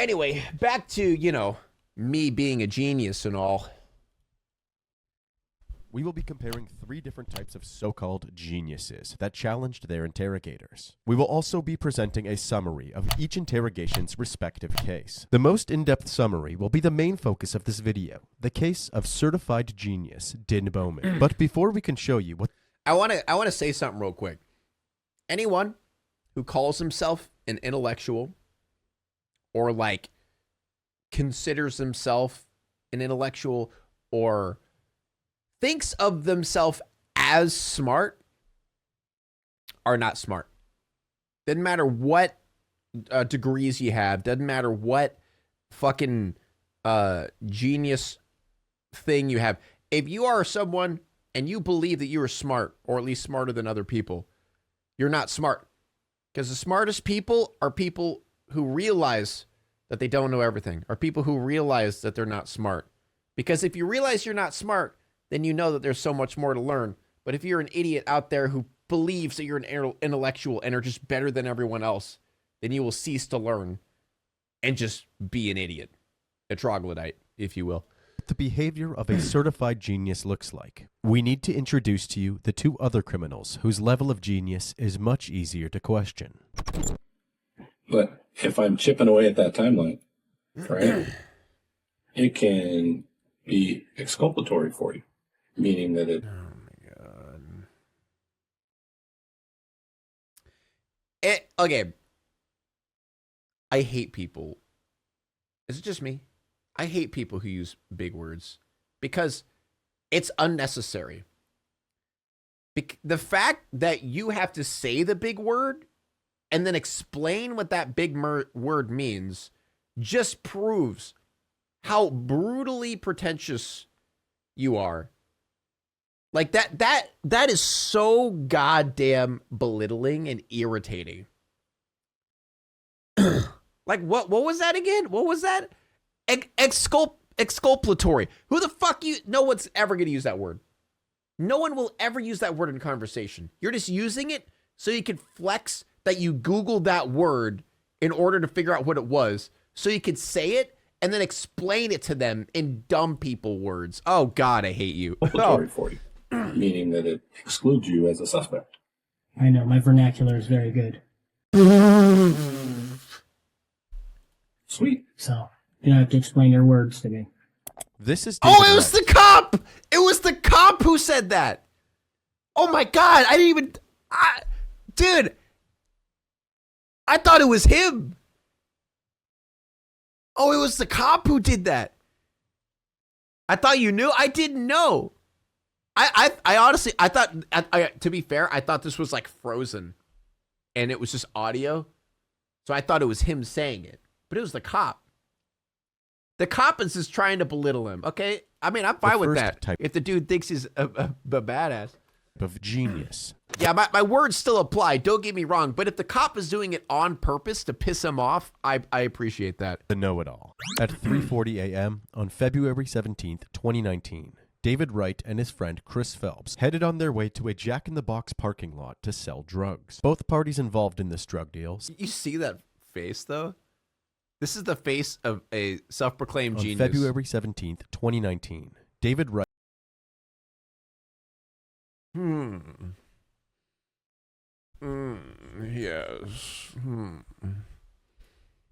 Anyway, back to, you know, me being a genius and all. We will be comparing 3 different types of so-called geniuses that challenged their interrogators. We will also be presenting a summary of each interrogation's respective case. The most in-depth summary will be the main focus of this video, the case of certified genius Din Bowman. But before we can show you what... I want to say something real quick. Anyone who calls himself an intellectual or like considers himself an intellectual or thinks of themselves as smart are not smart. Doesn't matter what degrees you have. Doesn't matter what fucking genius thing you have. If you are someone and you believe that you are smart, or at least smarter than other people, you're not smart. Because the smartest people are people who realize that they don't know everything, or people who realize that they're not smart. Because if you realize you're not smart, then you know that there's so much more to learn. But if you're an idiot out there who believes that you're an intellectual and are just better than everyone else, then you will cease to learn and just be an idiot, a troglodyte, if you will. The behavior of a certified genius looks like. We need to introduce to you the 2 other criminals whose level of genius is much easier to question. But if I'm chipping away at that timeline, right, it can be exculpatory for you, meaning that it... Oh my God. Okay. I hate people. Is it just me? I hate people who use big words because it's unnecessary. The fact that you have to say the big word and then explain what that big word means just proves how brutally pretentious you are. Like that is so goddamn belittling and irritating. Like what was that again? What was that? Exculpatory. Who the fuck no one's ever going to use that word. No one will ever use that word in conversation. You're just using it so you can flex that you Googled that word in order to figure out what it was, so you could say it and then explain it to them in dumb people words. Oh God, I hate you. Exculpatory for you, meaning that it excludes you as a suspect. I know, my vernacular is very good. Sweet. So, you don't have to explain your words to me. This is Oh, David it was Wright. the cop! It was the cop who said that! Oh my God, I didn't even... dude! I thought it was him! Oh, it was the cop who did that! I thought you knew? I didn't know! I honestly, I thought, to be fair, I thought this was like Frozen. And it was just audio. So I thought it was him saying it. But it was the cop. The cop is just trying to belittle him, okay? I mean, I'm fine with that. If the dude thinks he's a badass. Of genius. Yeah, my words still apply. Don't get me wrong. But if the cop is doing it on purpose to piss him off, I appreciate that. The know-it-all. At 3:40 a.m. on February 17th, 2019, David Wright and his friend Chris Phelps headed on their way to a Jack in the Box parking lot to sell drugs. Both parties involved in this drug deal. You see that face, though? This is the face of a self-proclaimed genius. On February 17th, 2019, David Wright. Yes.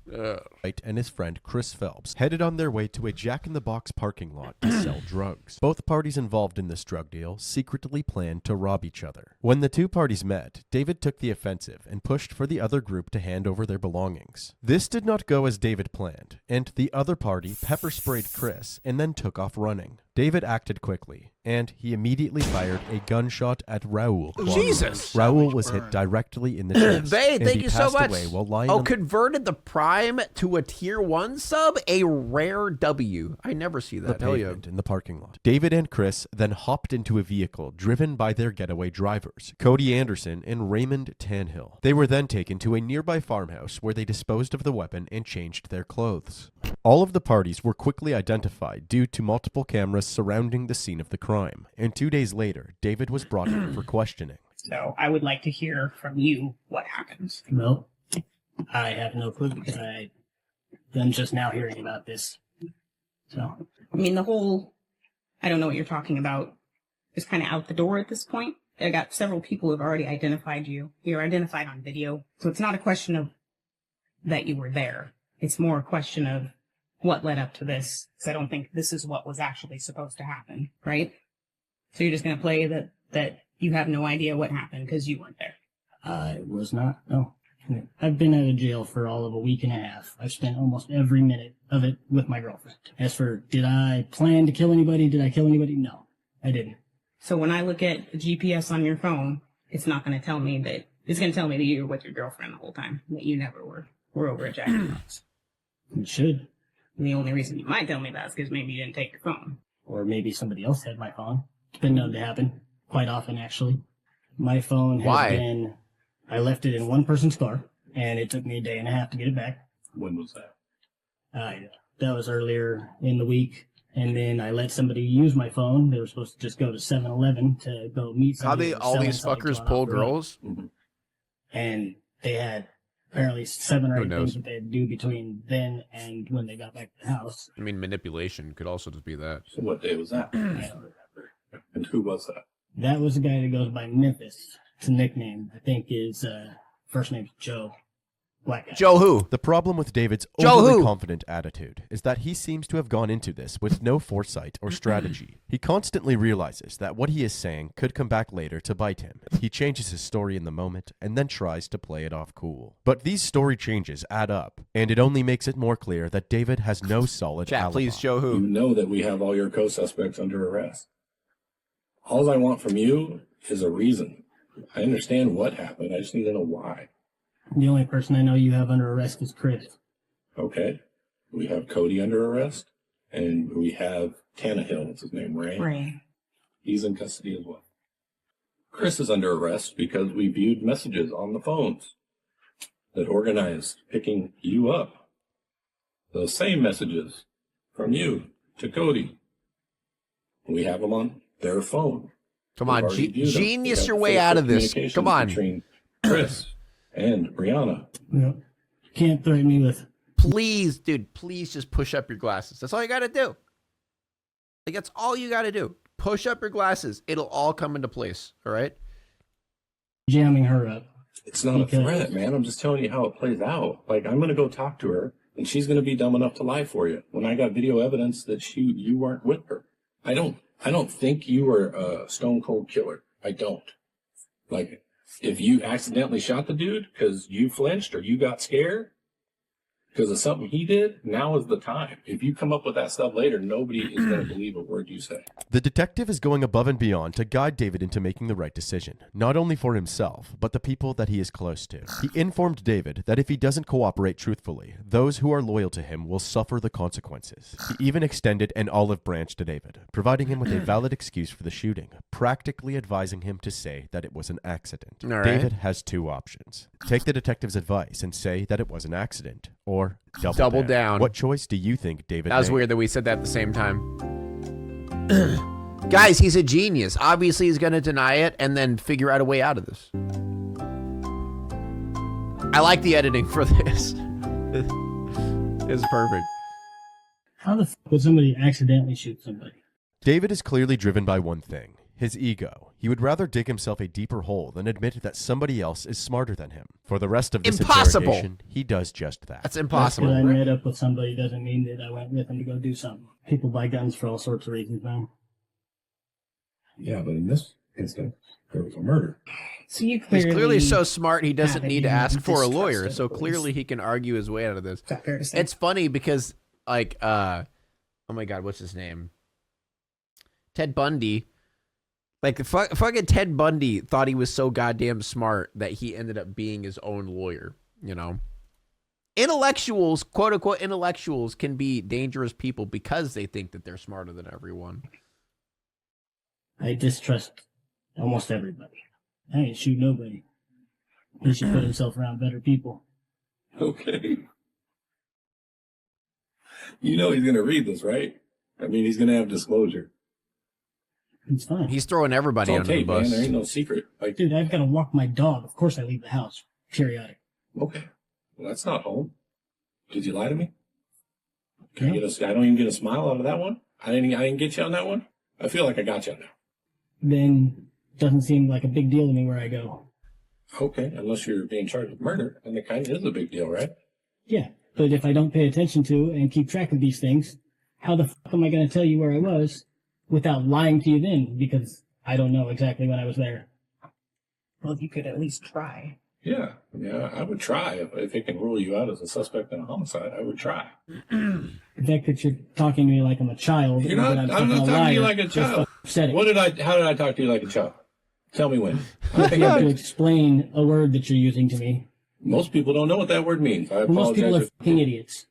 Wright and his friend Chris Phelps headed on their way to a Jack in the Box parking lot to sell drugs. Both parties involved in this drug deal secretly planned to rob each other. When the 2 parties met, David took the offensive and pushed for the other group to hand over their belongings. This did not go as David planned, and the other party pepper sprayed Chris and then took off running. David acted quickly, and he immediately fired a gunshot at Raul. Jesus! Raul was hit directly in the chest, Hey, and thank he you so passed much. away while lying Oh, on converted the Prime to a Tier 1 sub? A rare W. I never see the that. Hell yeah. pavement in the parking lot. David and Chris then hopped into a vehicle driven by their getaway drivers, Cody Anderson and Raymond Tanhill. They were then taken to a nearby farmhouse where they disposed of the weapon and changed their clothes. All of the parties were quickly identified due to multiple cameras surrounding the scene of the crime, and 2 days later, David was brought in for questioning. So I would like to hear from you what happens. Well, I have no clue because I I'm just now hearing about this. So, I mean, the whole, I don't know what you're talking about, is kind of out the door at this point. I got several people who have already identified you. You're identified on video. So it's not a question of that you were there. It's more a question of what led up to this. Because I don't think this is what was actually supposed to happen, right? So you're just going to play that you have no idea what happened because you weren't there. I was not, no. I've been out of jail for all of a week and a half. I've spent almost every minute of it with my girlfriend. As for, did I plan to kill anybody? Did I kill anybody? No, I didn't. So when I look at the GPS on your phone, it's not going to tell me that, it's going to tell me that you were with your girlfriend the whole time, that you never were over at Jack in the Box. It should. And the only reason you might tell me that is because maybe you didn't take your phone. Or maybe somebody else had my phone. It's been known to happen. Quite often, actually. My phone has Why? been... I left it in one person's car, and it took me a day and a half to get it back. When was that? That was earlier in the week. And then I let somebody use my phone. They were supposed to just go to 7-Eleven to go meet How somebody. they all these fuckers pull girls? And they had apparently 7 or Who 8 knows? things that they had to do between then and when they got back to the house. I mean, manipulation could also just be that. So what day was that? I don't remember. And who was that? That was a guy that goes by Memphis. It's a nickname. I think his first name's Joe. Black guy. Joe who? The problem with David's Joe overly who? confident attitude is that he seems to have gone into this with no foresight or strategy. He constantly realizes that what he is saying could come back later to bite him. He changes his story in the moment and then tries to play it off cool. But these story changes add up, and it only makes it more clear that David has no solid Chat, alibi. please, Joe You who? know that we have all your co-suspects under arrest. All I want from you is a reason. I understand what happened. I just need to know why. The only person I know you have under arrest is Chris. Okay. We have Cody under arrest, and we have Tannehill. What's his name? Ray? Right. He's in custody as well. Chris is under arrest because we viewed messages on the phones that organized picking you up. Those same messages from you to Cody. We have them on their phone. Come We've on, already viewed them. We genius have your way Facebook out of this. communications Come on. Between Chris and Brianna. You can't threaten me with... Please, dude, please just push up your glasses. That's all you got to do. Like, that's all you got to do. Push up your glasses. It'll all come into place, all right? jamming her up. It's not a Because- threat, man. I'm just telling you how it plays out. Like, I'm going to go talk to her, and she's going to be dumb enough to lie for you. When I got video evidence that you weren't with her. I don't think you were a stone cold killer. I don't. Like, if you accidentally shot the dude because you flinched or you got scared because of something he did, now is the time. If you come up with that stuff later, nobody is going to believe a word you say. The detective is going above and beyond to guide David into making the right decision, not only for himself, but the people that he is close to. He informed David that if he doesn't cooperate truthfully, those who are loyal to him will suffer the consequences. He even extended an olive branch to David, providing him with a valid excuse for the shooting, practically advising him to say that it was an accident. All right. David has two options. Take the detective's advice and say that it was an accident, or double down. What choice do you think David That was made? weird that we said that at the same time. Guys, he's a genius. Obviously, he's going to deny it and then figure out a way out of this. I like the editing for this. It's perfect. How the f would somebody accidentally shoot somebody? David is clearly driven by one thing, his ego. He would rather dig himself a deeper hole than admit that somebody else is smarter than him. For the rest of this Impossible. interrogation, he does just that. That's Just impossible. because I met up with somebody doesn't mean that I went with them to go do something. People buy guns for all sorts of reasons, man. Yeah, but in this instance, there was a murder. So you He's clearly, clearly so smart, he doesn't have need to it, you ask for a distrust lawyer. it, So please. clearly he can argue his way out of this. Is that fair to say? It's funny because, like, oh my God, what's his name? Ted Bundy. Like, fucking Ted Bundy thought he was so goddamn smart that he ended up being his own lawyer, you know? Intellectuals, quote unquote intellectuals, can be dangerous people because they think that they're smarter than everyone. I distrust almost everybody. I ain't shoot nobody. He should put himself around better people. Okay. You know he's going to read this, right? I mean, he's going to have disclosure. It's fine. He's throwing It's everybody on under the tape, man. bus. There ain't no secret. Like, Dude, I've got to walk my dog. Of course I leave the house. Periodic. okay. Well, that's not home. Did you lie to me? I don't even get a smile out of that one. I didn't get you on that one. I feel like I got you now. Then doesn't seem like a big deal to me where I go. Okay, unless you're being charged with murder, and it kind of is a big deal, right? Yeah, but if I don't pay attention to and keep track of these things, how the fuck am I going to tell you where I was without lying to you then? Because I don't know exactly when I was there. Well, you could at least try. Yeah, I would try. If it can rule you out as a suspect in a homicide, I would try. The fact that you're talking to me like I'm a child. You're not. I'm not talking to you like a child. How did I talk to you like a child? Tell me when. You have to explain a word that you're using to me. Most people don't know what that word means. I apologize. Most people are fucking idiots.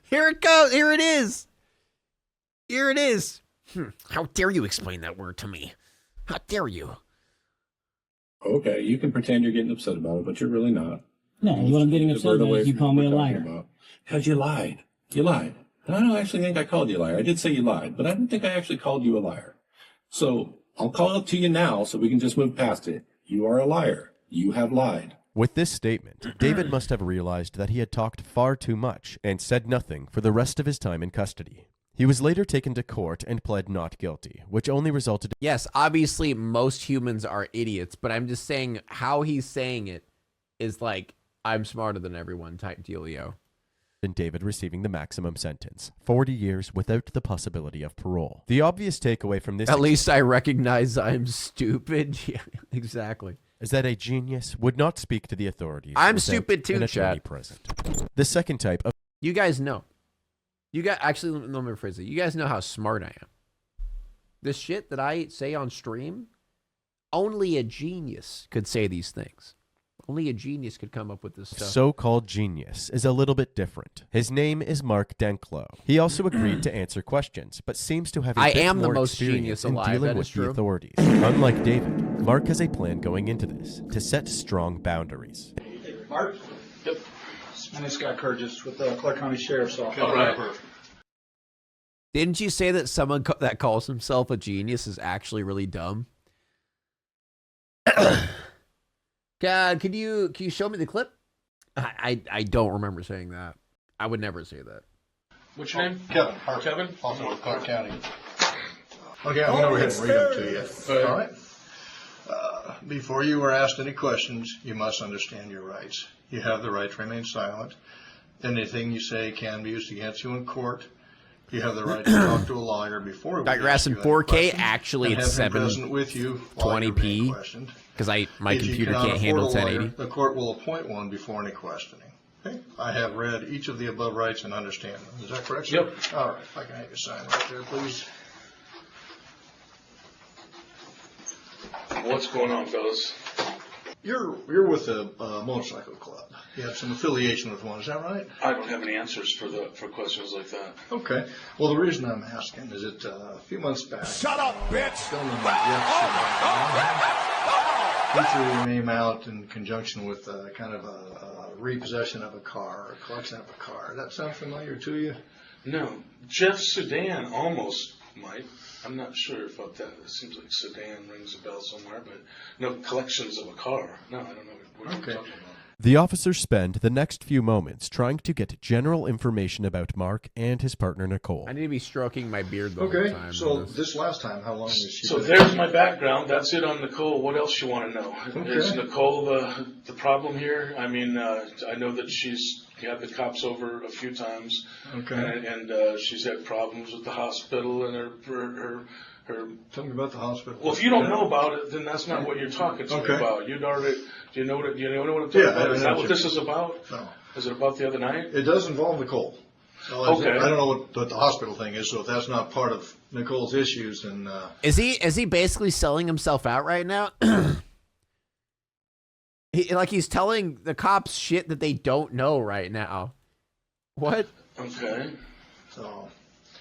Here it goes. Here it is. Here it is. How dare you explain that word to me? How dare you? Okay, you can pretend you're getting upset about it, but you're really not. No, what I'm getting upset about is you call me a liar. Because you lied. You lied. And I don't actually think I called you a liar. I did say you lied, but I don't think I actually called you a liar. So I'll call it to you now so we can just move past it. You are a liar. You have lied. With this statement, David must have realized that he had talked far too much and said nothing for the rest of his time in custody. He was later taken to court and pled not guilty, which only resulted. Yes, obviously most humans are idiots, but I'm just saying how he's saying it is like, I'm smarter than everyone type dealio. In David receiving the maximum sentence, 40 years without the possibility of parole. The obvious takeaway from this... At least I recognize I'm stupid. Yeah, exactly. Is that a genius would not speak to the authorities. I'm stupid too, Chad. Present. The second type of... You guys know. Actually, let me rephrase it. You guys know how smart I am. This shit that I say on stream, only a genius could say these things. Only a genius could come up with this stuff. So-called genius is a little bit different. His name is Mark Denklo. He also agreed to answer questions, but seems to have a bit more the most experience genius in alive. dealing That with is true. the authorities. Unlike David, Mark has a plan going into this to set strong boundaries. Mark? Yep. My name's Scott Curtis with the Clark County Sheriff's Office. All right. Didn't you say that someone that calls himself a genius is actually really dumb? God, can you show me the clip? I don't remember saying that. I would never say that. What's your name? Kevin. Kevin? Also with Clark County. Okay, I'm going to go ahead and read them to you. All right. Before you are asked any questions, you must understand your rights. You have the right to remain silent. Anything you say can be used against you in court. You have the right to talk to a lawyer before. Dr. Rass in 4K, actually it's 720p because my computer can't handle 1080. The court will appoint one before any questioning. Okay. I have read each of the above rights and understand them. Is that correct, sir? Yep. All right. If I can have you sign right there, please. What's going on, fellas? You're with a motorcycle club. You have some affiliation with one. Is that right? I don't have any answers for questions like that. Okay. Well, the reason I'm asking is that a few months back. Shut up, bitch! You threw your name out in conjunction with kind of a repossession of a car, or a collection of a car. Does that sound familiar to you? No. Jeff Sedan almost might. I'm not sure about that. It seems like Sedan rings a bell somewhere, but no collections of a car. No, I don't know what you're talking about. The officers spend the next few moments trying to get general information about Mark and his partner Nicole. I need to be stroking my beard the whole Okay. time. So this last time, how long has she So been? there's my background. That's it on Nicole. What else you want to know? Okay. Is Nicole the problem here? I mean, I know that she's had the cops over a few times, Okay. and she's had problems with the hospital and her. Tell me about the hospital. Well, if you don't know about it, then that's not what you're talking to Okay. me about. Do you know what I'm talking Yeah, about? I Is know that what what this is about? No. Is it about the other night? It does involve Nicole. So Okay. I don't know what the hospital thing is, so if that's not part of Nicole's issues, then... Is he basically selling himself out right now? He's telling the cops shit that they don't know right now. What? Okay. So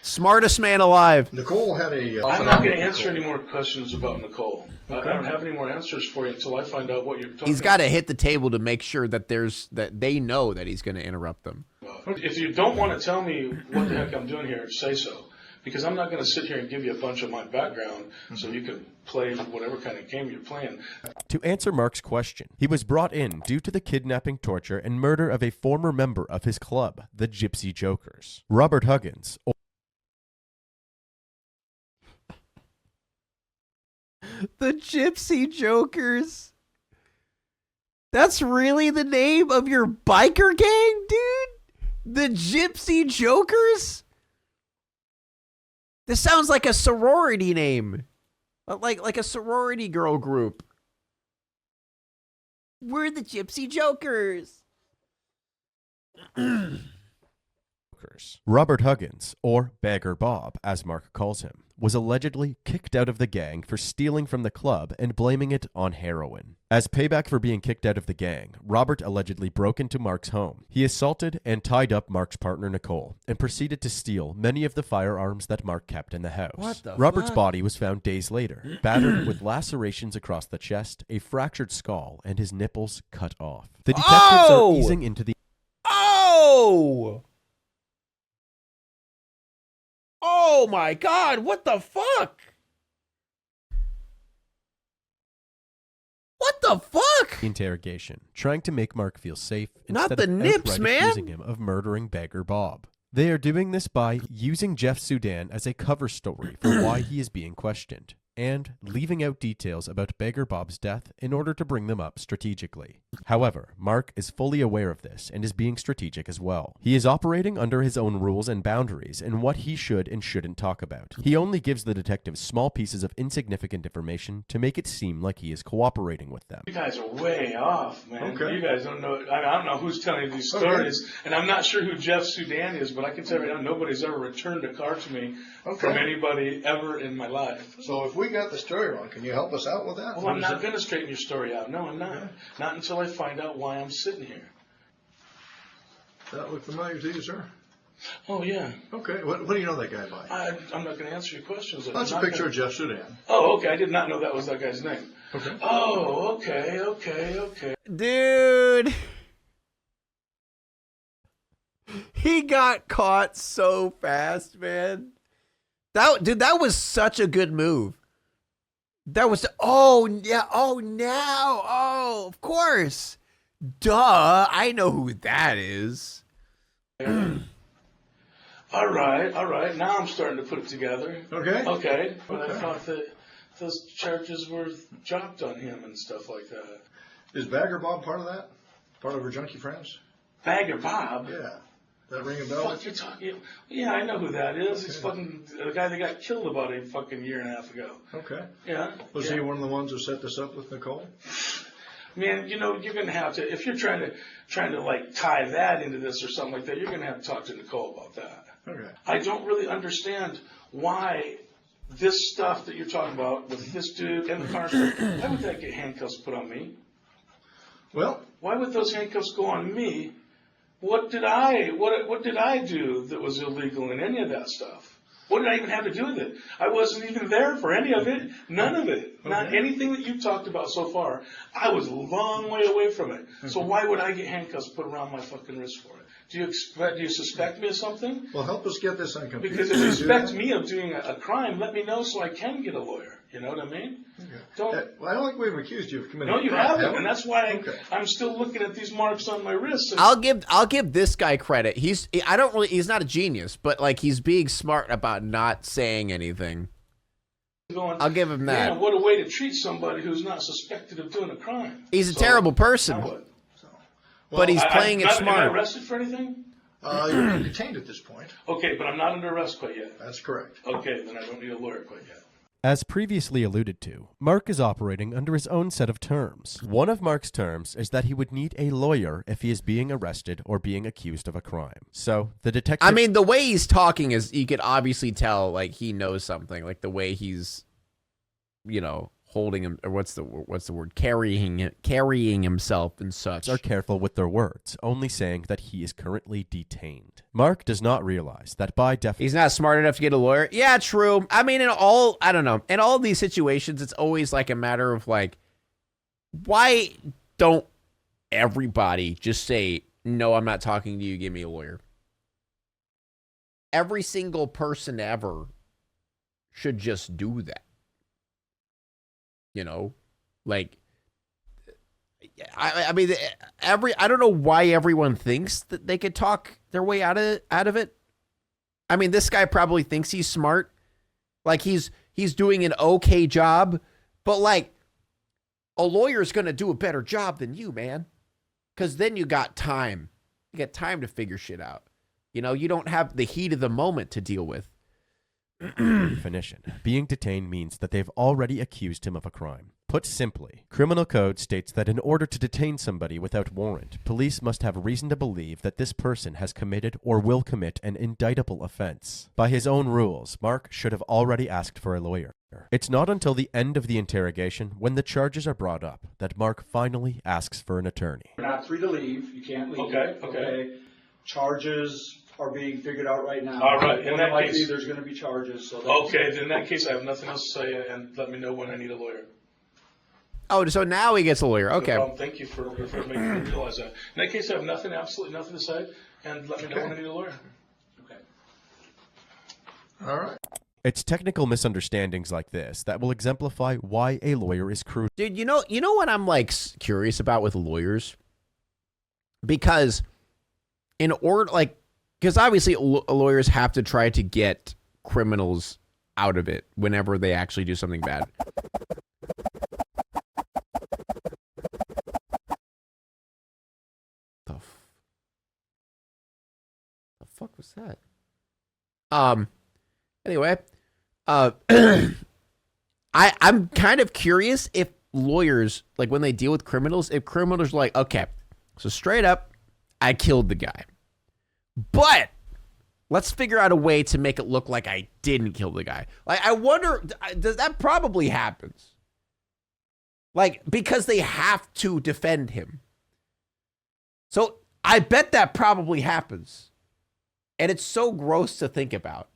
Smartest man alive. Nicole had a... I'm not going to answer any more questions about Nicole. I don't have any more answers for you until I find out what you're talking He's got to hit the table to make sure that that they know that he's going to interrupt them. about. If you don't want to tell me what the heck I'm doing here, say so. Because I'm not going to sit here and give you a bunch of my background so you can play whatever kind of game you're playing. To answer Mark's question, he was brought in due to the kidnapping, torture, and murder of a former member of his club, the Gypsy Jokers. Robert Huggins, The Gypsy Jokers. That's really the name of your biker gang, dude? The Gypsy Jokers? This sounds like a sorority name. Like a sorority girl group. We're the Gypsy Jokers. Robert Huggins, or Bagger Bob, as Mark calls him, was allegedly kicked out of the gang for stealing from the club and blaming it on heroin. As payback for being kicked out of the gang, Robert allegedly broke into Mark's home. He assaulted and tied up Mark's partner Nicole and proceeded to steal many of the firearms that Mark kept in the house. What the Robert's fuck? body was found days later, battered with lacerations across the chest, a fractured skull, and his nipples cut off. The detectives are easing into the... Oh! Oh my God, what the fuck? What the fuck? interrogation, trying to make Mark feel safe Not instead the of nips, outright man. accusing him of murdering Bagger Bob. They are doing this by using Jeff Sudan as a cover story for why he is being questioned, and leaving out details about Bagger Bob's death in order to bring them up strategically. However, Mark is fully aware of this and is being strategic as well. He is operating under his own rules and boundaries in what he should and shouldn't talk about. He only gives the detectives small pieces of insignificant information to make it seem like he is cooperating with them. You guys are way off, man. Okay. You guys don't know. I don't know who's telling you these stories, and I'm not sure who Jeff Sudan is, but I can tell you right now, nobody's ever returned a car to me from anybody ever in my life. So if we got the story wrong, can you help us out with that? Well, I'm not going to straighten your story out. No, I'm not. Okay. Not until I find out why I'm sitting here. That look familiar to you, sir? Oh, yeah. Okay, what do you know that guy by? I'm not going to answer your questions. That's a picture of Jeff Sudan. Oh, okay. I did not know that was that guy's name. Okay. Oh, okay. Dude. He got caught so fast, man. That was such a good move. That was, of course. Duh, I know who that is. All right. Now I'm starting to put it together. Okay. But I thought that those charges were dropped on him and stuff like that. Is Bagger Bob part of that? Part of her junkie friends? Bagger Bob? Yeah. That ring a bell? Fuck, you're talking. Yeah, I know who that is. He's fucking the guy that got killed about a fucking year and a half ago. Okay. Yeah. Was he one of the ones who set this up with Nicole? Man, you know, you're gonna have to, if you're trying to like tie that into this or something like that, you're gonna have to talk to Nicole about that. Okay. I don't really understand why this stuff that you're talking about with this dude and the car stuff, why would that get handcuffs put on me? Well, Why would those handcuffs go on me? What did I do that was illegal in any of that stuff? What did I even have to do with it? I wasn't even there for any of it. None of it. Not anything that you've talked about so far. I was a long way away from it. So why would I get handcuffs put around my fucking wrist for it? Do you suspect me of something? well, help us get this on computer. Because if you suspect me of doing a crime, let me know so I can get a lawyer. You know what I mean? Don't. Well, I don't think we've accused you of committing No, you a crime, haven't, have we? and that's why Okay. I'm still looking at these marks on my wrists. And I'll give this guy credit. He's not a genius, but like he's being smart about not saying anything. going, I'll give him that. Man, what a way to treat somebody who's not suspected of doing a crime. He's a So, terrible now person, what? but he's playing it Am I smart. arrested for anything? You're being detained at this point. Okay, but I'm not under arrest quite yet. That's correct. Okay, then I don't need a lawyer quite yet. As previously alluded to, Mark is operating under his own set of terms. One of Mark's terms is that he would need a lawyer if he is being arrested or being accused of a crime. So, the detective... I mean, the way he's talking is you could obviously tell like he knows something, like the way he's, you know, holding him, or what's the word, carrying himself and such. are careful with their words, only saying that he is currently detained. Mark does not realize that by definition... He's not smart enough to get a lawyer. Yeah, true. I mean, in all these situations, it's always like a matter of like, why don't everybody just say, no, I'm not talking to you, give me a lawyer? every single person ever should just do that. You know, like, I mean, I don't know why everyone thinks that they could talk their way out of it. I mean, this guy probably thinks he's smart. Like, he's doing an okay job, but like, a lawyer's going to do a better job than you, man. Because then you got time. You got time to figure shit out. You know, you don't have the heat of the moment to deal with. Definition. Being detained means that they've already accused him of a crime. Put simply, criminal code states that in order to detain somebody without warrant, police must have reason to believe that this person has committed or will commit an indictable offense. By his own rules, Mark should have already asked for a lawyer. It's not until the end of the interrogation, when the charges are brought up, that Mark finally asks for an attorney. You're not free to leave. You can't leave. Okay. Charges are being figured out right now. All right. In that likely, case, there's going to be charges. So okay. Then in that case, I have nothing else to say, and let me know when I need a lawyer. Oh, so now he gets a lawyer. Okay. No problem. Thank you for making me realize that. In that case, I have absolutely nothing to say, and let me know when I need a lawyer. Okay. All right. It's technical misunderstandings like this that will exemplify why a lawyer is crucial. Dude, you know what I'm like curious about with lawyers? Because in order, like, because obviously lawyers have to try to get criminals out of it whenever they actually do something bad. The fuck was that? Anyway, I'm kind of curious if lawyers, like, when they deal with criminals, if criminals are like, okay, so straight up, I killed the guy, but let's figure out a way to make it look like I didn't kill the guy. Like, I wonder, does that probably happens? Like, because they have to defend him. So I bet that probably happens. And it's so gross to think about.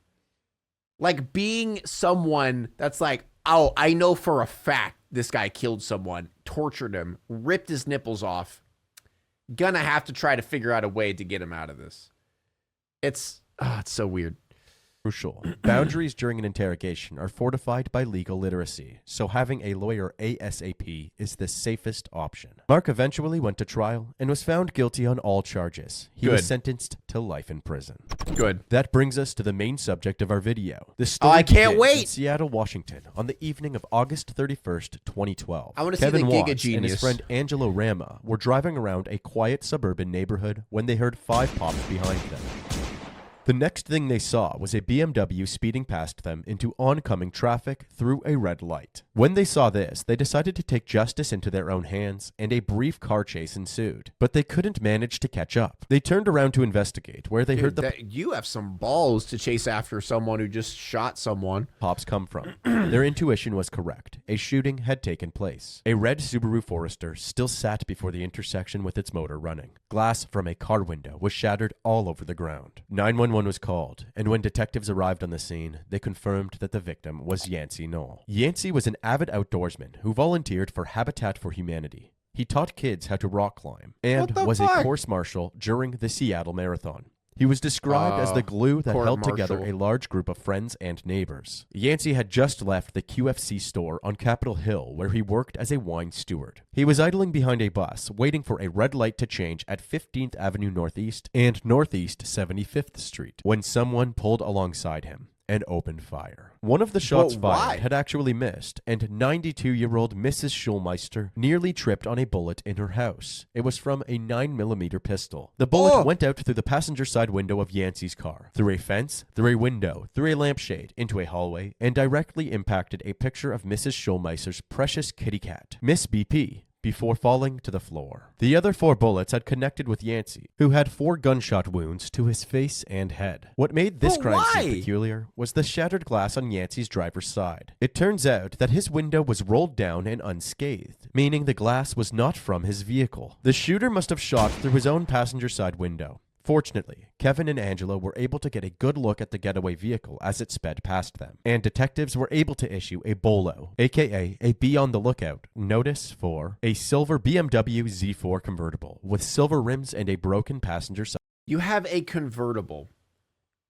Like, being someone that's like, oh, I know for a fact this guy killed someone, tortured him, ripped his nipples off. Gonna have to try to figure out a way to get him out of this. It's so weird. Crucial. Boundaries during an interrogation are fortified by legal literacy, so having a lawyer ASAP is the safest option. Mark eventually went to trial and was found guilty on all charges. He was sentenced to life in prison. Good. That brings us to the main subject of our video. The story I can't begins wait. in Seattle, Washington, on the evening of August 31st, 2012. I want to see the Kevin Giga Watts and his Genius. friend Angelo Rama were driving around a quiet suburban neighborhood when they heard 5 pops behind them. The next thing they saw was a BMW speeding past them into oncoming traffic through a red light. When they saw this, they decided to take justice into their own hands, and a brief car chase ensued. But they couldn't manage to catch up. They turned around to investigate, where they heard the you have some balls to chase after someone who just shot someone. pops come from. Their intuition was correct. A shooting had taken place. A red Subaru Forester still sat before the intersection with its motor running. Glass from a car window was shattered all over the ground. 911 was called, and when detectives arrived on the scene, they confirmed that the victim was Yancey Knoll. Yancey was an avid outdoorsman who volunteered for Habitat for Humanity. He taught kids how to rock climb, and was a course marshal during the Seattle Marathon. He was described as the glue that held together a large group of friends and neighbors. Yancey had just left the QFC store on Capitol Hill, where he worked as a wine steward. He was idling behind a bus, waiting for a red light to change at 15th Avenue Northeast and Northeast 75th Street, when someone pulled alongside him and opened fire. One of the shots fired had actually missed, and 92-year-old Mrs. Schulmeister nearly tripped on a bullet in her house. It was from a 9mm pistol. The bullet went out through the passenger side window of Yancey's car, through a fence, through a window, through a lampshade, into a hallway, and directly impacted a picture of Mrs. Schulmeister's precious kitty cat, Miss BP, before falling to the floor. The other 4 bullets had connected with Yancey, who had 4 gunshot wounds to his face and head. What made this crime scene peculiar was the shattered glass on Yancey's driver's side. It turns out that his window was rolled down and unscathed, meaning the glass was not from his vehicle. The shooter must have shot through his own passenger side window. Fortunately, Kevin and Angelo were able to get a good look at the getaway vehicle as it sped past them, and detectives were able to issue a BOLO, aka a be on the lookout, notice for a silver BMW Z4 convertible with silver rims and a broken passenger side. You have a convertible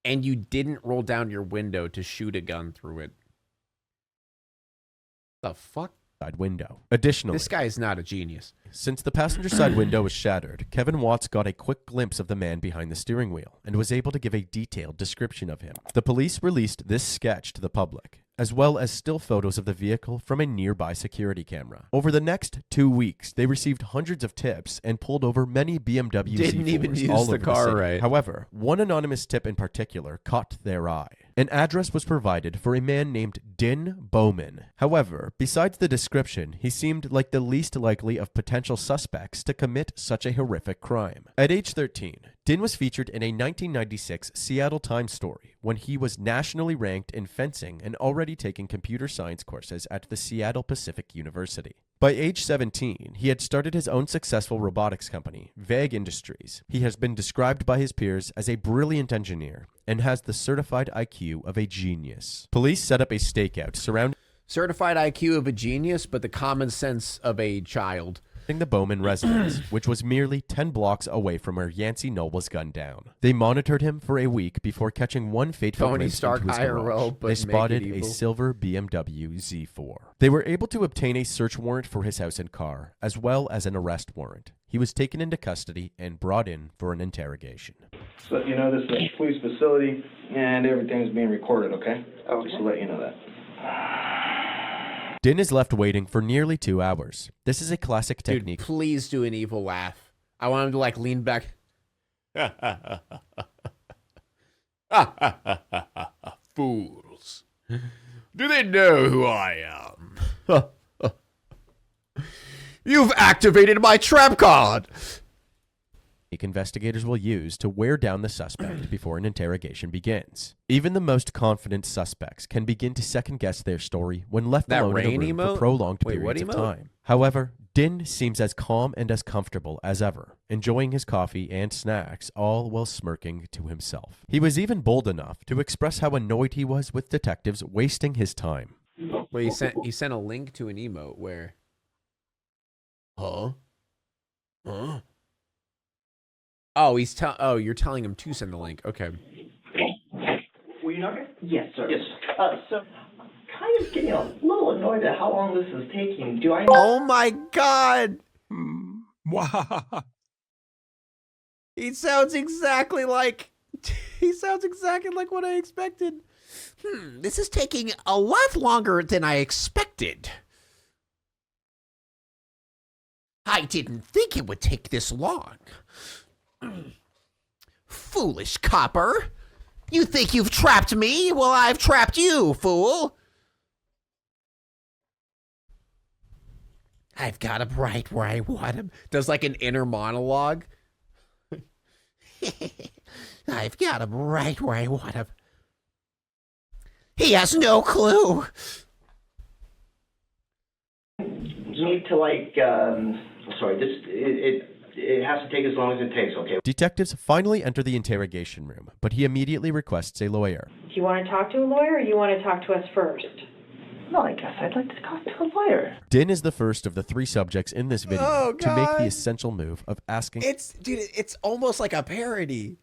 and you didn't roll down your window to shoot a gun through it. The fuck? Side window. Additionally, This guy is not a genius. since the passenger side window was shattered, Kevin Watts got a quick glimpse of the man behind the steering wheel and was able to give a detailed description of him. The police released this sketch to the public, as well as still photos of the vehicle from a nearby security camera. Over the next 2 weeks, they received hundreds of tips and pulled over many BMW Didn't Z4s even use all the over car city. right. However, one anonymous tip in particular caught their eye. An address was provided for a man named Din Bowman. However, besides the description, he seemed like the least likely of potential suspects to commit such a horrific crime. At age 13, Din was featured in a 1996 Seattle Times story when he was nationally ranked in fencing and already taking computer science courses at the Seattle Pacific University. By age 17, he had started his own successful robotics company, Vague Industries. He has been described by his peers as a brilliant engineer and has the certified IQ of a genius. Police set up a stakeout surrounding Certified IQ of a genius, but the common sense of a child. the Bowman residence, which was merely 10 blocks away from where Yancey Knoll was gunned down. They monitored him for a week before catching one fateful Tony glimpse Stark into his IRL, garage. but They make spotted it a evil. silver BMW Z4. They were able to obtain a search warrant for his house and car, as well as an arrest warrant. He was taken into custody and brought in for an interrogation. So let you know this is a police facility and everything's being recorded, okay? Just to let you know that. Din is left waiting for nearly 2 hours. This is a classic Dude, technique. please do an evil laugh. I want him to like lean back. Fools. Do they know who I am? You've activated my trap card. Investigators will use to wear down the suspect before an interrogation begins. Even the most confident suspects can begin to second-guess their story when left That alone in a rain room for emote? prolonged Wait, what periods of emote? time. However, Din seems as calm and as comfortable as ever, enjoying his coffee and snacks, all while smirking to himself. He was even bold enough to express how annoyed he was with detectives wasting his time. Well, he sent a link to an emote where. Huh? Oh, you're telling him to send the link. Okay. Were you knocking? Yes, sir. Yes. So, I'm kind of getting a little annoyed at how long this is taking. Do I know? Oh my god! He sounds exactly like what I expected. This is taking a lot longer than I expected. I didn't think it would take this long. Foolish copper. You think you've trapped me? Well, I've trapped you, fool. I've got him right where I want him. Does like an inner monologue. I've got him right where I want him. He has no clue. You need to it has to take as long as it takes, okay? Detectives finally enter the interrogation room, but he immediately requests a lawyer. Do you want to talk to a lawyer or you want to talk to us first? Well, I guess I'd like to talk to a lawyer. Din is the first of the 3 subjects in this video to make the essential move of asking It's almost like a parody.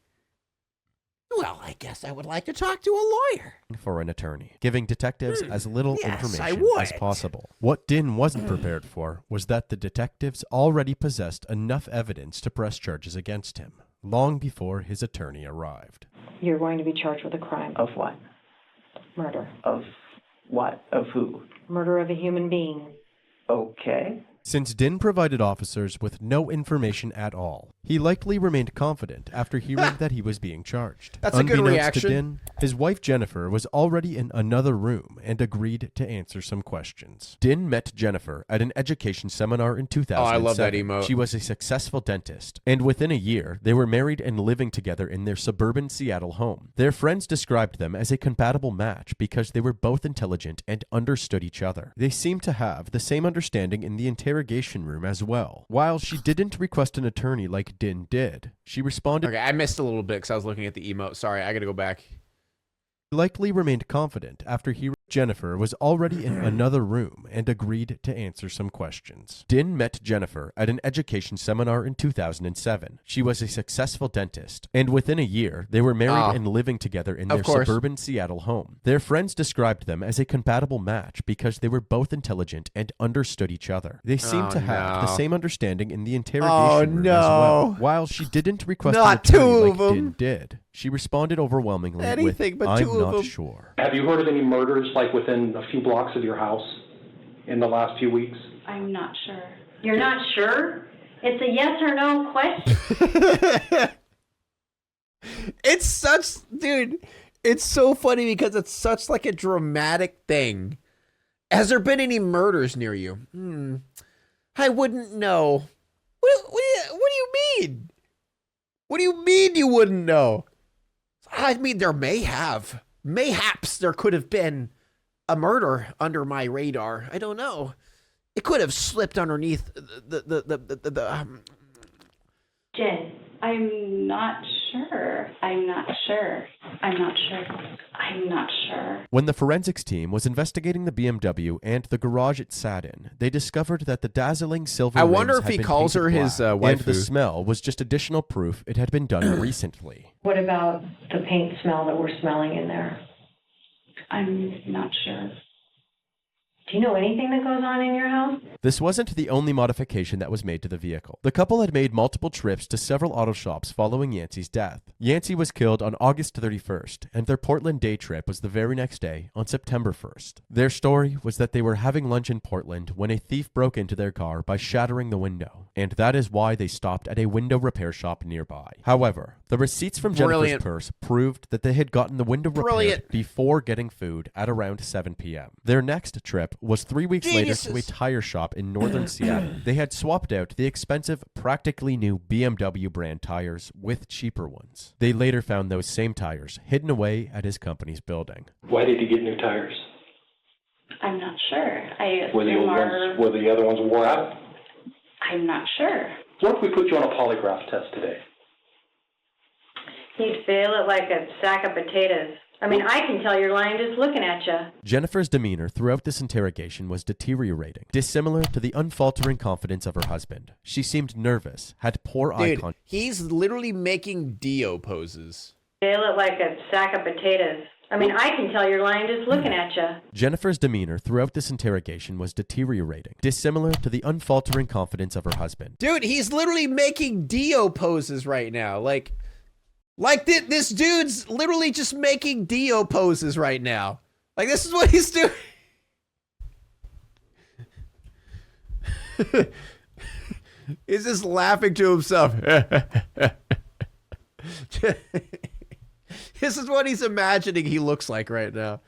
Well, I guess I would like to talk to a lawyer. For an attorney, giving detectives as little Yes, I information would. as possible. What Din wasn't prepared for was that the detectives already possessed enough evidence to press charges against him, long before his attorney arrived. You're going to be charged with a crime. Of what? Murder. Of what? Of who? Murder of a human being. Okay. Since Din provided officers with no information at all, he likely remained confident after hearing that he was being charged. That's a good Unbeknownst reaction. to Din, his wife Jennifer was already in another room and agreed to answer some questions. Din met Jennifer at an education seminar in 2007. Oh, I love that emote. She was a successful dentist, and within a year, they were married and living together in their suburban Seattle home. Their friends described them as a compatible match because they were both intelligent and understood each other. They seemed to have the same understanding in the interrogation room as well. While she didn't request an attorney like Din did, she responded. Okay, I missed a little bit because I was looking at the emote. Sorry, I gotta go back. Likely remained confident after hearing Jennifer was already in another room and agreed to answer some questions. Din met Jennifer at an education seminar in 2007. She was a successful dentist, and within a year, they were married and living together in their suburban Seattle home. Their friends described them as a compatible match because they were both intelligent and understood each other. They seemed to have the same understanding in the interrogation room as well. While she didn't request an attorney like Din did, she responded overwhelmingly with, "I'm not sure." Have you heard of any murders like within a few blocks of your house in the last few weeks? I'm not sure. You're not sure? It's a yes or no question. It's such, dude, it's so funny because it's such like a dramatic thing. Has there been any murders near you? I wouldn't know. What do you mean? What do you mean you wouldn't know? I mean, there may have. Mayhaps there could have been a murder under my radar. I don't know. It could have slipped underneath the Jen. I'm not sure. I'm not sure. I'm not sure. I'm not sure. When the forensics team was investigating the BMW and the garage it sat in, they discovered that the dazzling silver I wonder rims if he had been calls her painted his black, wife. and the smell was just additional proof it had been done recently. What about the paint smell that we're smelling in there? I'm not sure. Do you know anything that goes on in your house? This wasn't the only modification that was made to the vehicle. The couple had made multiple trips to several auto shops following Yancey's death. Yancey was killed on August 31st, and their Portland day trip was the very next day, on September 1st. Their story was that they were having lunch in Portland when a thief broke into their car by shattering the window, and that is why they stopped at a window repair shop nearby. However, the receipts from Jennifer's purse proved that they had gotten the window repaired before getting food at around 7 p.m. Their next trip was 3 weeks later to a tire shop in northern Seattle. They had swapped out the expensive, practically new BMW brand tires with cheaper ones. They later found those same tires hidden away at his company's building. Why did you get new tires? I'm not sure. Were the other ones wore out? I'm not sure. What if we put you on a polygraph test today? You'd fail it like a sack of potatoes. I mean, I can tell you're lying just looking at you. Jennifer's demeanor throughout this interrogation was deteriorating, dissimilar to the unfaltering confidence of her husband. She seemed nervous, had poor eye contact. He's literally making Dio poses. Fail it like a sack of potatoes. I mean, I can tell you're lying just looking at you. Jennifer's demeanor throughout this interrogation was deteriorating, dissimilar to the unfaltering confidence of her husband. Dude, he's literally making Dio poses right now. Like this dude's literally just making Dio poses right now. Like, this is what he's doing. He's just laughing to himself. This is what he's imagining he looks like right now.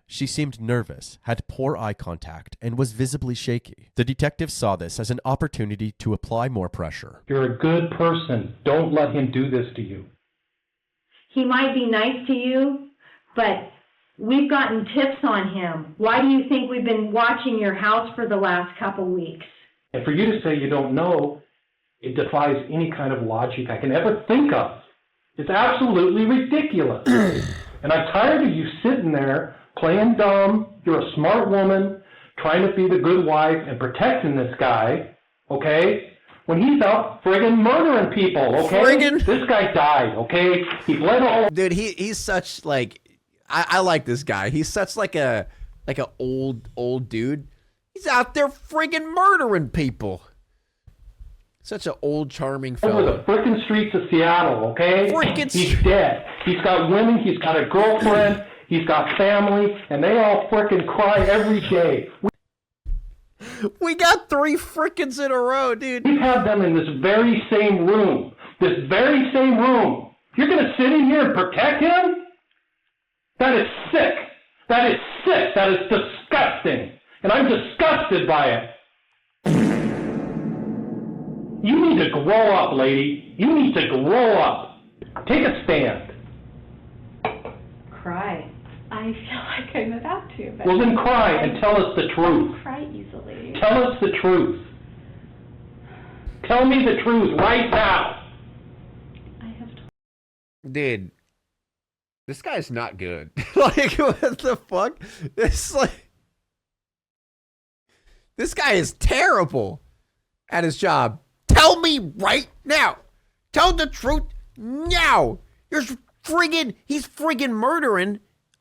She seemed nervous, had poor eye contact, and was visibly shaky. The detective saw this as an opportunity to apply more pressure. You're a good person. Don't let him do this to you. He might be nice to you, but we've gotten tips on him. Why do you think we've been watching your house for the last couple weeks? And for you to say you don't know, it defies any kind of logic I can ever think of. It's absolutely ridiculous. And I'm tired of you sitting there playing dumb. You're a smart woman, trying to be the good wife and protecting this guy, okay? When he's out friggin' murdering people, okay? This guy died, okay? He bled all... Dude, he's such, like... I like this guy. He's such like a old dude. He's out there friggin' murdering people. Such an old, charming fellow. Over the frickin' streets of Seattle, okay? He's dead. He's got women, he's got a girlfriend, he's got family, and they all frickin' cry every day. We got 3 frickins in a row, dude. We have them in this very same room. This very same room. You're gonna sit in here and protect him? That is sick. That is sick. That is disgusting. And I'm disgusted by it. You need to grow up, lady. You need to grow up. Take a stand. Cry. I feel like I'm about to. But Well, then cry and tell us the truth. I cry easily. Tell us the truth. Tell me the truth right now. Dude, This guy's not good. Like, what the fuck? This guy is terrible at his job. Tell me right now. Tell the truth now. He's friggin' murdering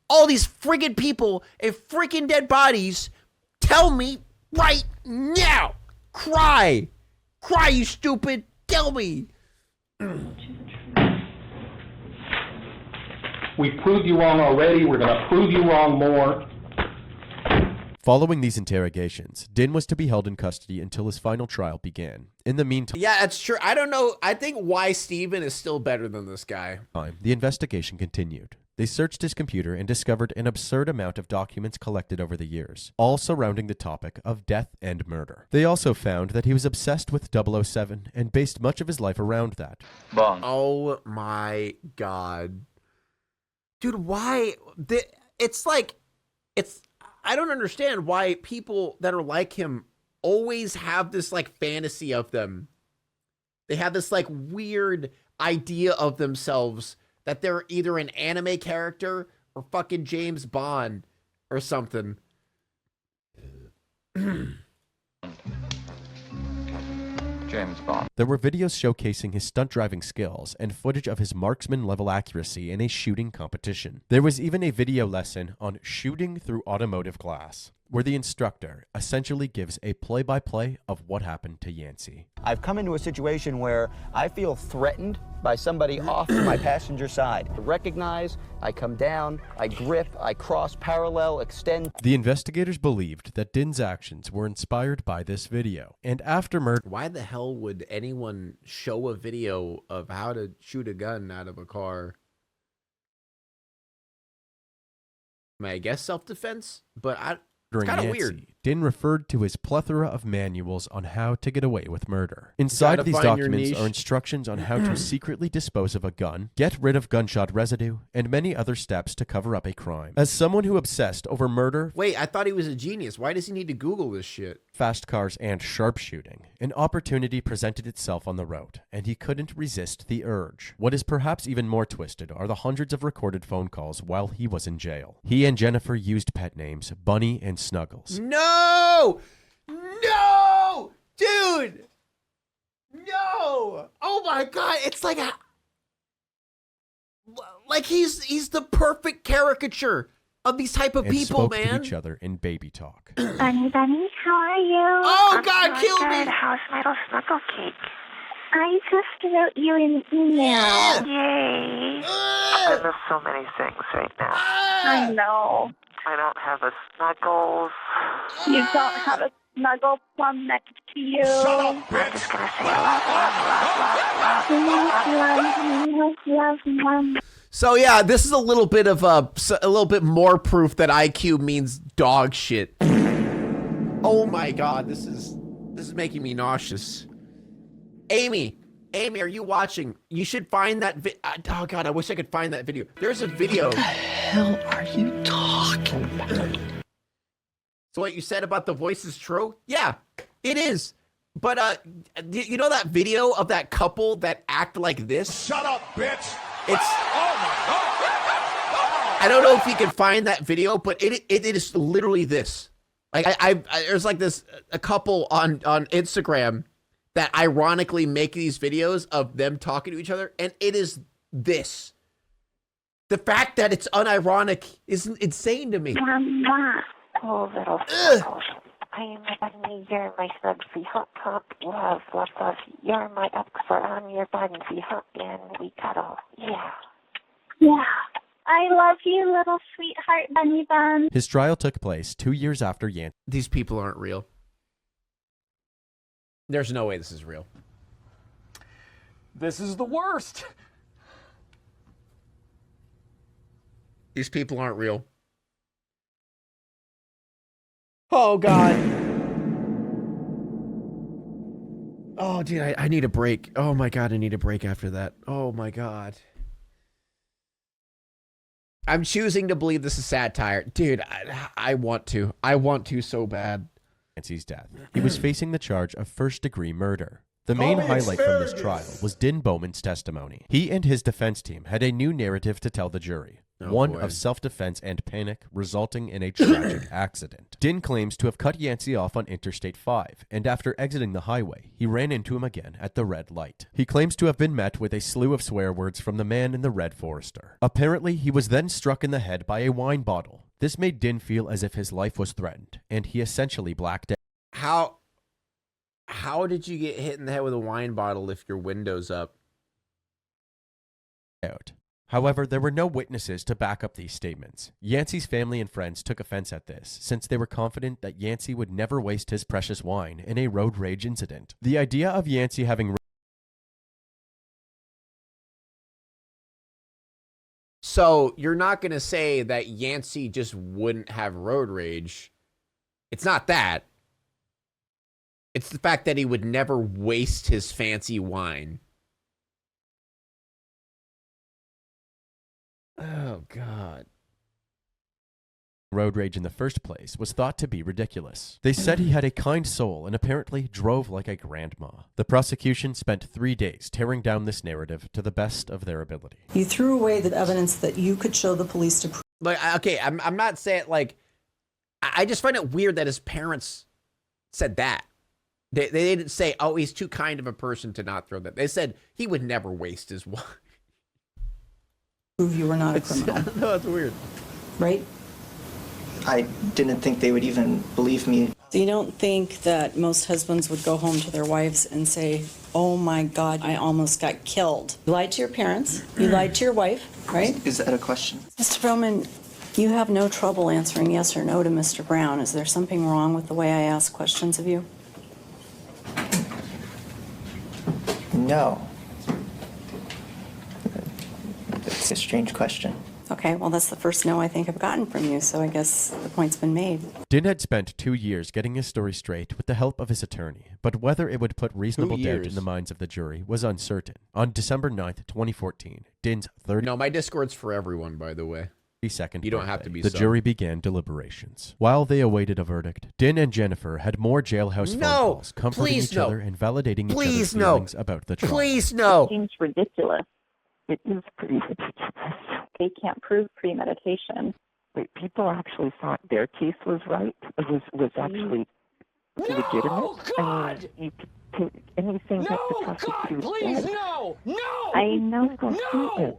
all these friggin' people and friggin' dead bodies. Tell me right now. Cry. Cry, you stupid. Tell me. We proved you wrong already. We're going to prove you wrong more. Following these interrogations, Din was to be held in custody until his final trial began. In the meantime, Yeah, that's true. I don't know. I think why Steven is still better than this guy. the investigation continued. They searched his computer and discovered an absurd amount of documents collected over the years, all surrounding the topic of death and murder. They also found that he was obsessed with 007 and based much of his life around that. Oh my god. Dude, why? I don't understand why people that are like him always have this like fantasy of them. They have this like weird idea of themselves that they're either an anime character or fucking James Bond or something. James Bond. There were videos showcasing his stunt driving skills and footage of his marksman level accuracy in a shooting competition. There was even a video lesson on shooting through automotive glass, where the instructor essentially gives a play-by-play of what happened to Yancey. I've come into a situation where I feel threatened by somebody off my passenger side. I recognize, I come down, I grip, I cross parallel, extend. The investigators believed that Din's actions were inspired by this video, and after murder... Why the hell would anyone show a video of how to shoot a gun out of a car? I guess self-defense, but it's kind of weird. Din referred to his plethora of manuals on how to get away with murder. Inside of these documents are instructions on how to secretly dispose of a gun, get rid of gunshot residue, and many other steps to cover up a crime. As someone who obsessed over murder... Wait, I thought he was a genius. Why does he need to Google this shit? Fast cars and sharpshooting, an opportunity presented itself on the road, and he couldn't resist the urge. What is perhaps even more twisted are the hundreds of recorded phone calls while he was in jail. He and Jennifer used pet names Bunny and Snuggles. No! No! Dude! No! Oh my god, it's like he's the perfect caricature of these type of and people, spoke man. to each other in baby talk. Bunny, Bunny, how are you? Oh god, kill me! How's my little snuggle cake? I just wrote you an email. Yay. I miss so many things right now. I know. I don't have a Snuggles. You don't have a snuggle plum next to you. Shut up, bitch! I'm just gonna say love. So yeah, this is a little bit of a little bit more proof that IQ means dog shit. Oh my god, this is making me nauseous. Amy, are you watching? You should find that oh god, I wish I could find that video. There's a video. What the hell are you talking about? So what you said about the voice is true? Yeah, it is. But you know that video of that couple that act like this? Shut up, bitch! I don't know if you can find that video, but it is literally this. Like I there's like a couple on Instagram that ironically make these videos of them talking to each other, and it is this. The fact that it's unironic is insane to me. Oh, little Snuggles. I am a bunny, you're my snugsy hop hop. Love, love, love. You're my upper, I'm your bunsy hop, and we cuddle. Yeah. Yeah. I love you, little sweetheart bunny bun. His trial took place 2 years after Yancey. These people aren't real. There's no way this is real. This is the worst. These people aren't real. Oh, God. Oh, dude, I need a break. Oh, my God, I need a break after that. Oh, my God. I'm choosing to believe this is satire. Dude, I want to. I want to so bad. Yancey's death. He was facing the charge of first-degree murder. The main highlight from this trial was Din Bowman's testimony. He and his defense team had a new narrative to tell the jury. one boy. of self-defense and panic, resulting in a tragic accident. Din claims to have cut Yancey off on Interstate 5, and after exiting the highway, he ran into him again at the red light. He claims to have been met with a slew of swear words from the man in the red Forester. Apparently, he was then struck in the head by a wine bottle. This made Din feel as if his life was threatened, and he essentially blacked out. How did you get hit in the head with a wine bottle if your window's up? However, there were no witnesses to back up these statements. Yancey's family and friends took offense at this, since they were confident that Yancey would never waste his precious wine in a road rage incident. The idea of Yancey having So you're not going to say that Yancey just wouldn't have road rage. It's not that. It's the fact that he would never waste his fancy wine. Oh, God. Road rage in the first place was thought to be ridiculous. They said he had a kind soul and apparently drove like a grandma. The prosecution spent 3 days tearing down this narrative to the best of their ability. You threw away the evidence that you could show the police to prove. Like, okay, I'm not saying, like, I just find it weird that his parents said that. They didn't say, oh, he's too kind of a person to not throw that. They said he would never waste his wine. Prove you were not a criminal. No, that's weird. Right? I didn't think they would even believe me. So you don't think that most husbands would go home to their wives and say, oh my God, I almost got killed. You lied to your parents. You lied to your wife, right? Is that a question? Mr. Bowman, you have no trouble answering yes or no to Mr. Brown. Is there something wrong with the way I ask questions of you? No. It's a strange question. Okay, well, that's the first no I think I've gotten from you, so I guess the point's been made. Din had spent 2 years getting his story straight with the help of his attorney, but whether it would put reasonable doubt in the minds of the jury was uncertain. On December 9th, 2014, Din's 30... No, my Discord's for everyone, by the way. Second you don't have to be the jury began deliberations. While they awaited a verdict, Din and Jennifer had more jailhouse phone calls, comforting each other and validating each other's feelings about the trial. Please no. It seems ridiculous. It is pretty ridiculous. They can't prove premeditation. Wait, people actually thought their case was right? It was actually legitimate? Oh, God! You could take anything that the prosecutor Please, said. no! No! I know. No!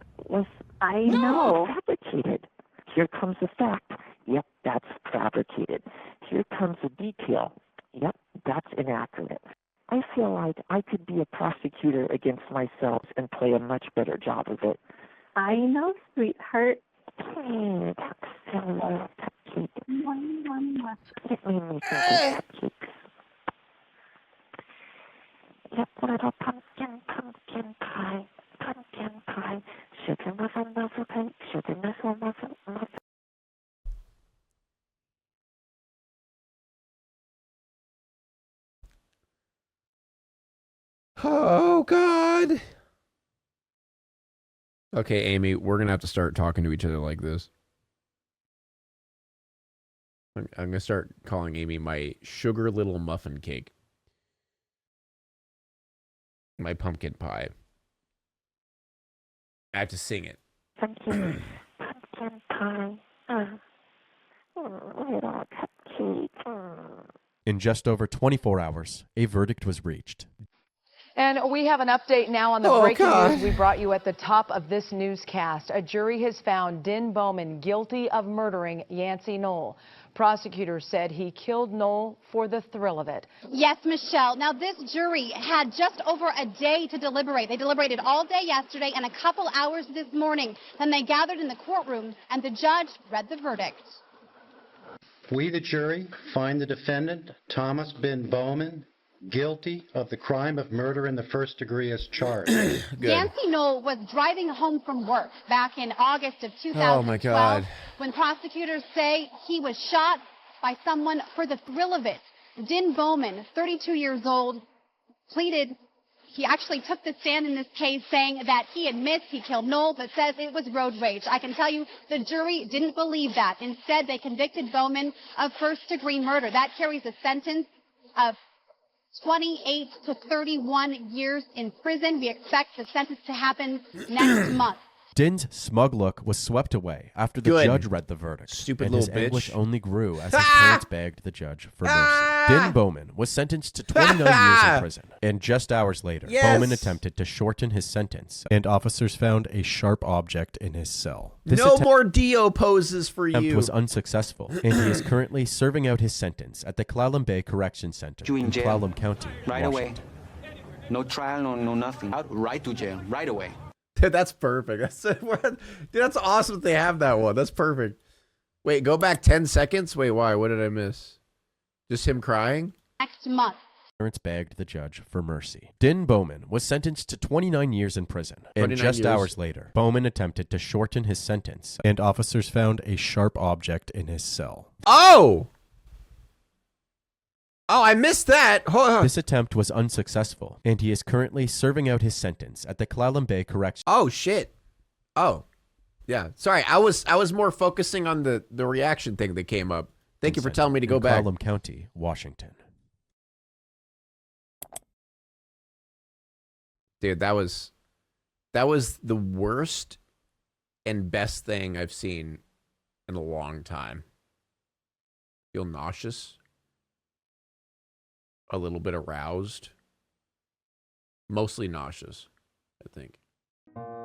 I know. Fabricated. Here comes a fact. Yep, that's fabricated. Here comes a detail. Yep, that's inaccurate. I feel like I could be a prosecutor against myself and play a much better job of it. I know, sweetheart. Hey, that's so little cupcake. It made me think of cupcakes. Yep, little pumpkin pie. Pumpkin pie. Sugar muffin pie. Sugar muffin. Oh, God. Okay, Amy, we're going to have to start talking to each other like this. I'm going to start calling Amy my sugar little muffin cake. My pumpkin pie. I have to sing it. Pumpkin pie. Little cupcake. In just over 24 hours, a verdict was reached. And we have an update now on the breaking news we brought you at the top of this newscast. A jury has found Din Bowman guilty of murdering Yancey Knoll. Prosecutors said he killed Knoll for the thrill of it. Yes, Michelle. Now, this jury had just over a day to deliberate. They deliberated all day yesterday and a couple hours this morning. Then they gathered in the courtroom and the judge read the verdict. We, the jury, find the defendant, Thomas Bin Bowman, guilty of the crime of murder in the first degree as charged. Yancey Knoll was driving home from work back in August of 2012 Oh, my God. when prosecutors say he was shot by someone for the thrill of it. Din Bowman, 32 years old, pleaded. He actually took the stand in this case saying that he admits he killed Knoll, but says it was road rage. I can tell you the jury didn't believe that. Instead, they convicted Bowman of first-degree murder. That carries a sentence of 28 to 31 years in prison. We expect the sentence to happen next month. Din's smug look was swept away after the Good. judge read the verdict. Stupid and little his anguish bitch. only grew as his parents begged the judge for mercy. Din Bowman was sentenced to 29 years in prison, and just hours later, Yes. Bowman attempted to shorten his sentence, and officers found a sharp object in his cell. This No more Dio poses for attempt you. was unsuccessful, and he is currently serving out his sentence at the Clallam Bay Correction Center You in in jail. Clallam County, Right away. Washington. No trial, no nothing. Out right to jail, right away. Dude, that's perfect. Dude, that's awesome that they have that one. That's perfect. Wait, go back 10 seconds? Wait, why? What did I miss? Just him crying? Next month. Parents begged the judge for mercy. Din Bowman was sentenced to 29 years in prison, and 29 just years. hours later, Bowman attempted to shorten his sentence, and officers found a sharp object in his cell. Oh! Oh, I missed that. Hold on. This attempt was unsuccessful, and he is currently serving out his sentence at the Clallam Bay Correction. Oh, shit. Oh. Yeah. Sorry, I was more focusing on the reaction thing that came up. Thank you for telling me to go in back. Clallam County, Washington. Dude, that was the worst and best thing I've seen in a long time. Feel nauseous. A little bit aroused. Mostly nauseous, I think.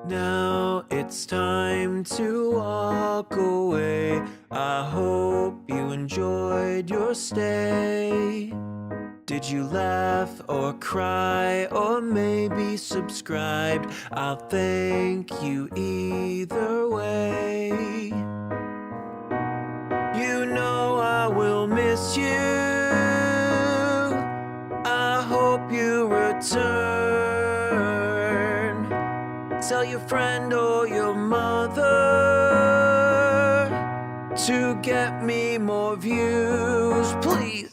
Now it's time to walk away. I hope you enjoyed your stay. Did you laugh or cry or maybe subscribed? I'll thank you either way. You know I will miss you. I hope you return. Tell your friend or your mother to get me more views, please.